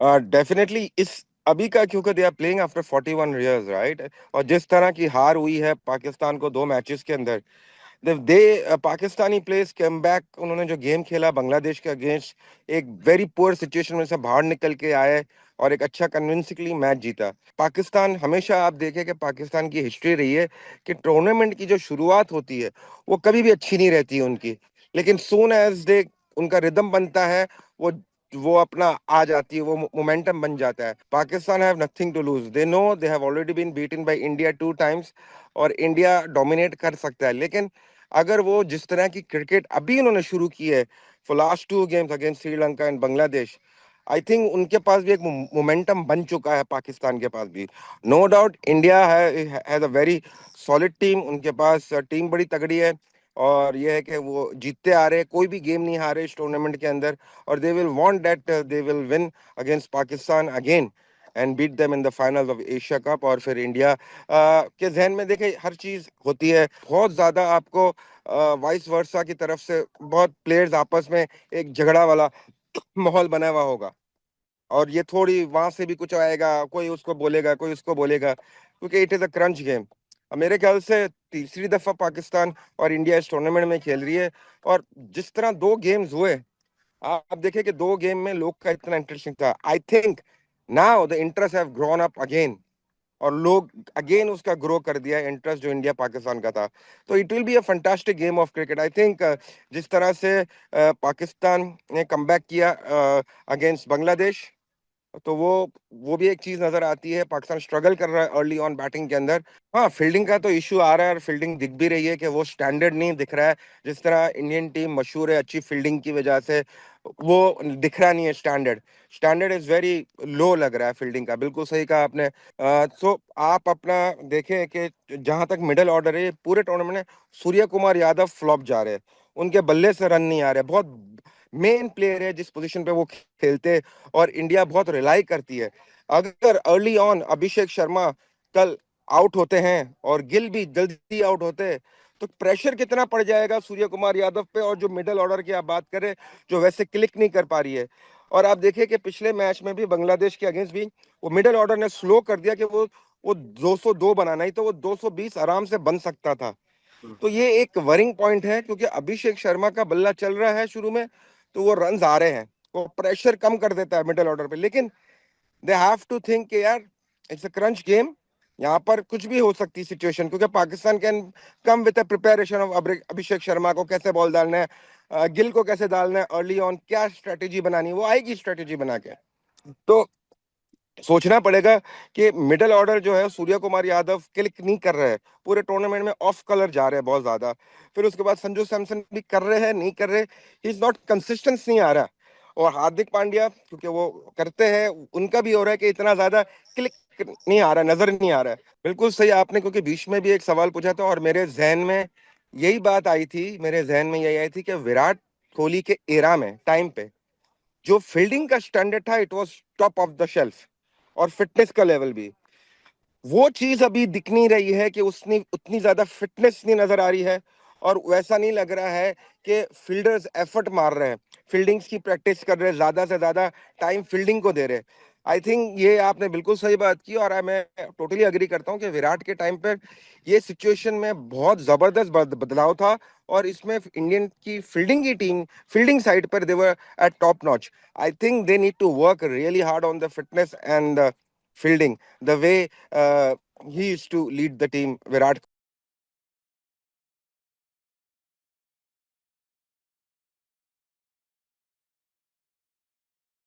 Definitely इस अभी का, क्योंकि they are playing after 41 years, right. और जिस तरह की हार हुई है पाकिस्तान को 2 मैचेस के अंदर, दे पाकिस्तानी प्लेयर्स कम बैक, उन्होंने जो गेम खेला बांग्लादेश के अगेंस्ट, एक वेरी पुअर सिचुएशन में से बाहर निकल के आए और एक अच्छा कन्विंसिंगली मैच जीता। पाकिस्तान हमेशा, आप देखें कि पाकिस्तान की हिस्ट्री रही है कि टूर्नामेंट की जो शुरुआत होती है वो कभी भी अच्छी नहीं रहती है उनकी, लेकिन सून एज दे उनका रिदम बनता है, वो अपना आ जाती है, वो मोमेंटम बन जाता है। Pakistan have nothing to lose, they know they have already been beaten by India 2 times, और इंडिया डोमिनेट कर सकता है। लेकिन अगर वो जिस तरह की क्रिकेट अभी इन्होंने शुरू की है for last 2 games against Sri Lanka and Bangladesh, I think उनके पास भी एक मोमेंटम बन चुका है, पाकिस्तान के पास भी। No doubt India has a very solid team, उनके पास टीम बड़ी तगड़ी है, और यह है कि वो जीतते आ रहे हैं, कोई भी गेम नहीं हारे इस टूर्नामेंट के अंदर, और they will want that they will win against Pakistan again and beat them in the final of Asia cup. और फिर इंडिया के जहन में देखे हर चीज होती है, बहुत ज्यादा आपको वाइस वर्सा की तरफ से बहुत प्लेयर्स आपस में एक झगड़ा वाला माहौल बना हुआ होगा, और ये थोड़ी वहां से भी कुछ आएगा, कोई उसको बोलेगा कोई उसको बोलेगा, क्योंकि it is a crunch game. मेरे ख्याल से तीसरी दफा पाकिस्तान और इंडिया इस टूर्नामेंट में खेल रही है, और जिस तरह 2 गेम्स हुए, आप देखें कि 2 गेम में लोग का इतना इंटरेस्टिंग था। I think now the interest have grown up again, और लोग अगेन उसका ग्रो कर दिया इंटरेस्ट जो इंडिया पाकिस्तान का था। तो it will be a fantastic game of cricket, I think. जिस तरह से पाकिस्तान ने कमबैक किया अगेंस्ट बांग्लादेश, तो वो भी एक चीज नजर आती है, पाकिस्तान स्ट्रगल कर रहा है अर्ली ऑन बैटिंग के अंदर। हाँ, फील्डिंग का तो इशू आ रहा है, और फील्डिंग दिख भी रही है कि वो स्टैंडर्ड नहीं दिख रहा है। जिस तरह इंडियन टीम मशहूर है अच्छी फील्डिंग की वजह से, वो दिख रहा नहीं है standard. Standard is very low लग रहा है फील्डिंग का, बिल्कुल सही कहा आपने। सो आप अपना देखें कि जहां तक मिडिल ऑर्डर है पूरे टूर्नामेंट में, सूर्य कुमार यादव फ्लॉप जा रहे हैं, उनके बल्ले से रन नहीं आ रहे। बहुत मेन प्लेयर है जिस पोजीशन पे वो खेलते, और इंडिया बहुत रिलाई करती है। अगर अर्ली ऑन अभिषेक शर्मा कल आउट होते हैं और गिल भी जल्दी आउट होते, तो प्रेशर कितना पड़ जाएगा सूर्य कुमार यादव पे, और जो मिडिल ऑर्डर की आप बात करें जो वैसे क्लिक नहीं कर पा रही है। और आप देखिए कि पिछले मैच में भी बांग्लादेश के अगेंस्ट भी वो मिडिल ऑर्डर ने स्लो कर दिया कि वो 202 बनाना ही, तो वो 220 आराम से बन सकता था। तो ये एक वरिंग पॉइंट है, क्योंकि अभिषेक शर्मा का बल्ला चल रहा है शुरू में, तो वो रन आ रहे हैं, वो प्रेशर कम कर देता है मिडिल ऑर्डर पे। लेकिन दे हैव टू थिंक कि यार इट्स अ क्रंच गेम, यहाँ पर कुछ भी हो सकती सिचुएशन, क्योंकि Pakistan can come with a preparation of Abhishek Sharma को कैसे बॉल डालना है, गिल को कैसे डालना है अर्ली ऑन, क्या स्ट्रेटेजी बनानी है, वो आएगी स्ट्रेटेजी बना के। तो सोचना पड़ेगा कि मिडिल ऑर्डर जो है सूर्य कुमार यादव क्लिक नहीं कर रहे हैं, पूरे टूर्नामेंट में ऑफ कलर जा रहे हैं बहुत ज्यादा। फिर उसके बाद संजू सैमसन भी कर रहे हैं नहीं कर रहे, ही इज नॉट कंसिस्टेंस नहीं आ रहा। और हार्दिक पांड्या क्योंकि वो करते हैं, उनका भी हो रहा है कि इतना ज्यादा क्लिक नहीं आ रहा, नजर नहीं आ रहा है। बिल्कुल सही आपने, क्योंकि बीच में भी एक सवाल पूछा था और मेरे जहन में यही बात आई थी, मेरे जहन में यही आई थी कि विराट कोहली के एरा में टाइम पे जो फील्डिंग का स्टैंडर्ड था, it was top of the shelf, और फिटनेस का लेवल भी। वो चीज अभी दिख नहीं रही है कि उसने उतनी ज्यादा फिटनेस नहीं नजर आ रही है, और वैसा नहीं लग रहा है कि फील्डर्स एफर्ट मार रहे हैं, फील्डिंग्स की प्रैक्टिस कर रहे हैं, ज्यादा से ज्यादा टाइम फील्डिंग को दे रहे हैं। आई थिंक ये आपने बिल्कुल सही बात की, और मैं टोटली अग्री करता हूँ कि विराट के टाइम पर ये सिचुएशन में बहुत जबरदस्त बदलाव था, और इसमें इंडियन की फील्डिंग फील्डिंग साइड पर they were at top notch. I think they need to work really hard on the fitness and fielding the way he used to lead the team, Virat